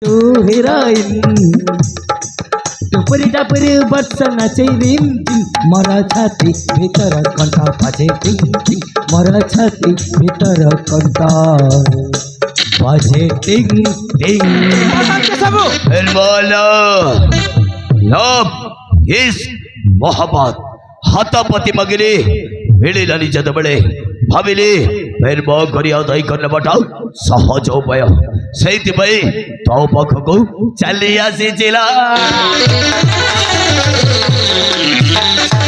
तू हिरोइन टुपरी टापरी बर्षना दिन मरा छाती भीतर कंटा बाजे टिंग टिंग मरा छाती भीतर कंटा बाजे टिंग टिंग लव इज मोहब्बत हातापति मगिले मिलिला निजद बड़े भाविले प्रेम करिया दई करने बटाओ सहज उपाय सेति पई तो पाखको चली आसीला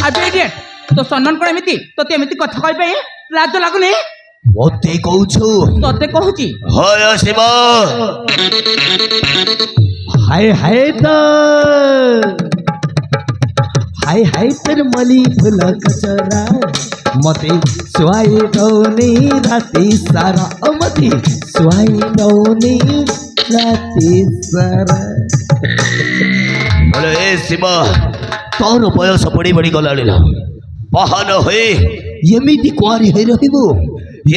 अबे तो सम्मान कोन एमिति तोते एमिति कथा कहि पे लाज लागुनी मोते कहूछु तोते कहूची हाय शिवा हाय हाय हाय हाय तर मली फुल कचरा मते सुहाई दौनी राती सारा मते सुहाई दौनी राती सारा अरे ए शिवा तोर बयस बड़ी बड़ी गलानी बाहन होई एमिति कुआरी है रहिबो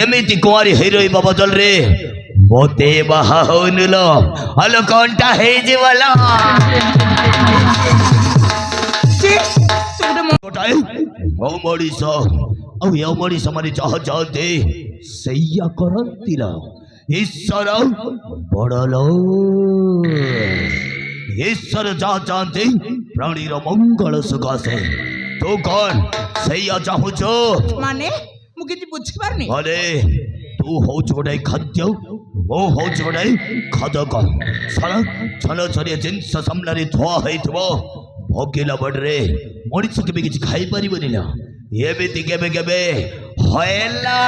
एमिति कुआरी है रहिबा बदल रे मोते बाहा होनुल हलो कंटा है जीवला गोटाए ओ मडीसा औ यो मडीसा मारी चाह चाहते सैया करंतिला ईश्वर बड़लो ईश्वर जा जानते प्राणी रो मंगल सकाशे तो कौन सैया चाहुचो माने मु किछि बुझि पारनी अरे तू हो छोड़े खाद्य वो हो छोड़े खादक सारा छल छरिया जिनस सामने धुआ होइथबो भोगिला बडरे मଣିଷ केबे किछि खाइ परिबनि ना एमिति केबे केबे होएला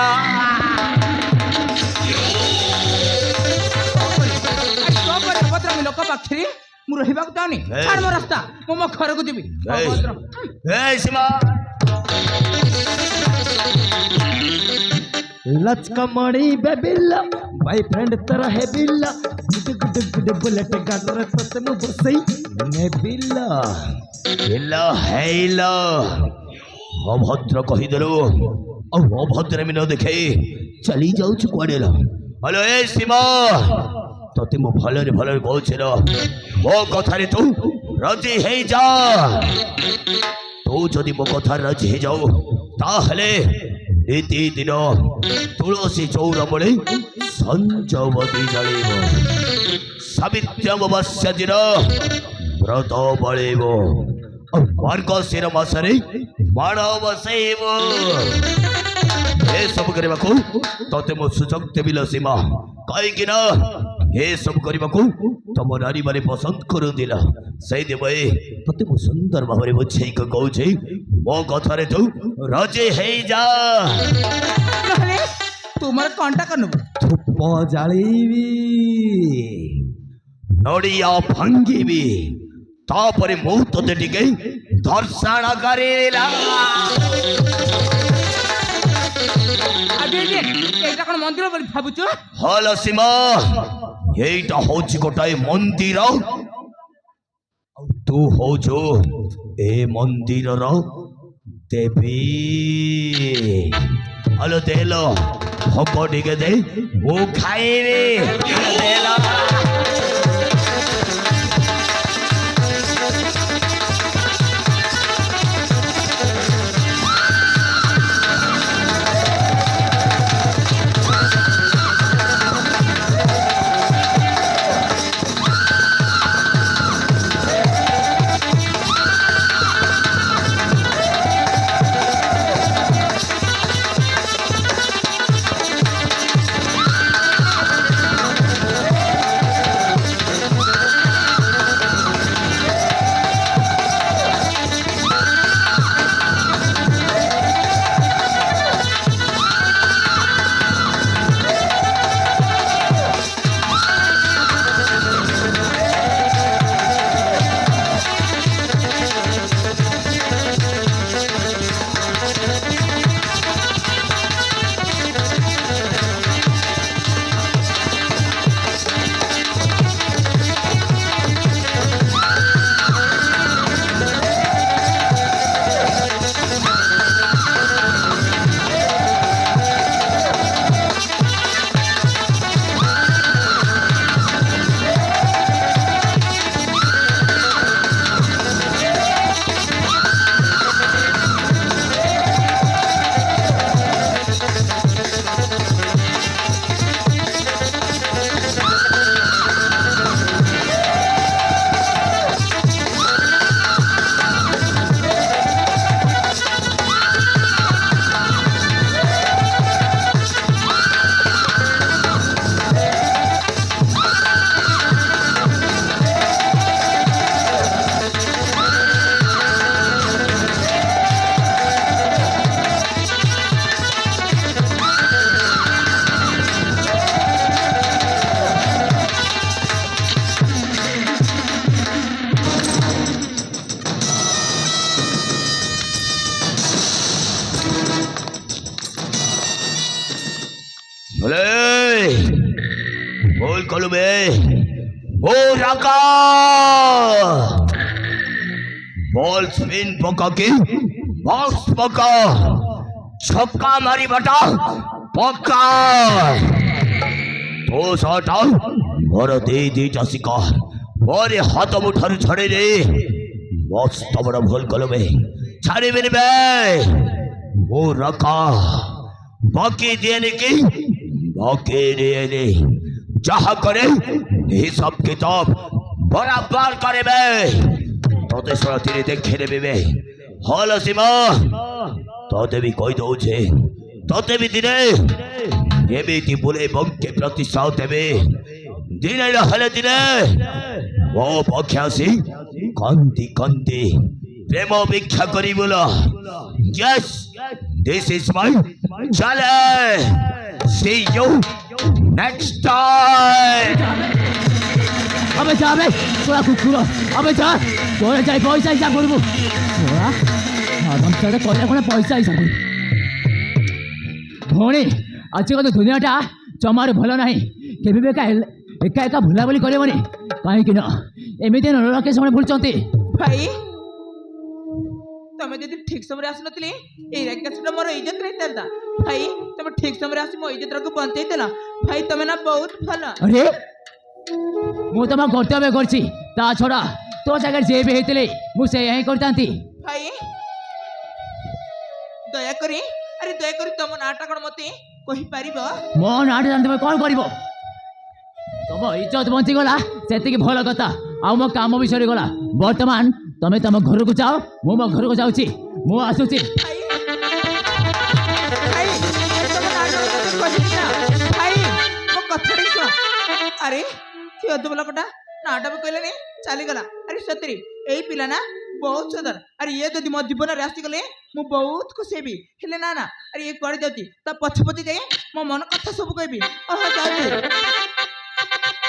लोक पाखरी मु रहिबा को चाहनी छाड़ मो रास्ता मो घर को जीवी ए सीमा लचका मणि बेबिल्ला बॉयफ्रेंड तरह है बिल्ला गुड गुड गुड बुलेट गाटर तत मु बसई ने बिल्ला बिल्ला हैला अभद्र कहि देलो औ अभद्र में न देखे चली जाऊ छु कोडेला हेलो ए सीमा तते मु भलरे भलरे कहछिलो मो कथा रे तू राजी हे जा तू जदि मो कथा राजी हे जाऊ ताहले नीति दिन तुलसी चौर बड़े संजवती जड़ब सावित्री अमावस्या दिन व्रत बड़ेब मार्गशीर मासरे माण बसैब ए सब करने को तते मो सुजोग देविल सीमा कहीं ए सब करने को तुम नारी माने पसंद कर दिला सही देव तते मो सुंदर भाव में बुझे कहूँ मो कथा रे तू राजी है जा तुमर कंटा करनु थुप जाळीबी नड़िया भांगीबी तापरे मु तते टिके दर्शन करेला एटा कोन मंदिर बोली भाबुछु हलो सीमा एटा होछि गोटाए मंदिर तू हो जो ए मंदिर रो देवी हलो देलो भोग टिके दे वो खाइबे देलो ভুল করবে ও রাকা বল স্পিন পকাকে বক্স পকা ছক্কা মারি বাটা পক্কা তো সাটা বড় দিটা শিকার পরে হাত মুঠার ছড়ে রে মস্ত বড় ভুল করবে ছাড়িবে নেবে ও রাকা বাকি দিয়ে নাকি বাকি দিয়ে নে যাহা করে হিসাব কিতাব বরাবর করবে তোতে সরাসরি দেখে নেবে হল সীমা তোতে भी কই দৌছে তোতে भी দিনে এমিতি বলে বংকে প্রতিষ্ঠা দেবে দিনে হলে দিনে ও পক্ষে আসি কান্তি কান্তি প্রেম ভিক্ষা করি বলো yes this is my challenge see you next time अबे जा बे তোরা কুকুর अबे जा তোরা যাই পয়সা হিসাব করবো তোরা আরাম করে কয়টা করে পয়সা হিসাব করবো ভଉଣୀ ଆଜିକାଲି ଦୁନିଆଟା ଜମାରୁ ଭଲ ନାହିଁ କେବେ ବି ଏକା ଏକା ବୁଲାବୁଲି କରିବନି କାହିଁକି ନା ଏମିତି ନରକେ ସେମାନେ ଭୁଲୁଛନ୍ତି ଭାଇ ତମେ ଯଦି ଠିକ ସମୟରେ ଆସିନଥିଲି ଏଇ ରାକେଶଟା ମୋର ଇଜ୍ଜତ ରହିଥାନ୍ତା ଭାଇ ତମେ ଠିକ ସମୟରେ ଆସି ମୋ ଇଜ୍ଜତକୁ ବଞ୍ଚେଇଦେଲ ଭାଇ ତମେ ନା ବହୁତ ଭଲ ଆରେ ମୁଁ ତମ କର୍ତ୍ତବ୍ୟ କରିଛି ତା ଛଡ଼ା ତୋ ଜାଗାରେ ଯିଏ ବି ହେଇଥିଲେ ମୁଁ ସେଇଆ ହିଁ କରିଥାନ୍ତି ଭାଇ ଦୟାକରି ଆରେ ଦୟାକରି ତମ ନାଁଟା କ'ଣ ମତେ କହିପାରିବ ମୋ ନାଁଟା ଜାଣି ତମେ କ'ଣ କରିବ ତମ ଇଜ୍ଜତ ବଞ୍ଚିଗଲା ସେତିକି ଭଲ କଥା ଆଉ ମୋ କାମ ବି ସରିଗଲା ବର୍ତ୍ତମାନ ତମେ ତମ ଘରକୁ ଯାଅ ମୁଁ ମୋ ଘରକୁ ଯାଉଛି ମୁଁ ଆସୁଛି ଭାଇ ଭାଇ ତମ ନାଁଟା ମତେ କହିବି ନା ଭାଇ ମୋ କଥାଟା ଶୁଣ ଆରେ କି ଅଦ୍ଭୁତ ଲୋକଟା ନାଁଟା ବି କହିଲାନି ଚାଲିଗଲା ଆରେ ସତରେ ଏଇ ପିଲା ନା ବହୁତ ସୁନ୍ଦର ଆରେ ଇଏ ଯଦି ମୋ ଜୀବନରେ ଆସିଗଲେ ମୁଁ ବହୁତ ଖୁସି ହେବି ହେଲେ ନା ନା ଆରେ ଇଏ କୁଆଡ଼େ ଯାଉଛି ତା ପଛେ ପଛେ ଯାଇ ମୋ ମନ କଥା ସବୁ କହିବି ଓହୋ ଯାଉଛି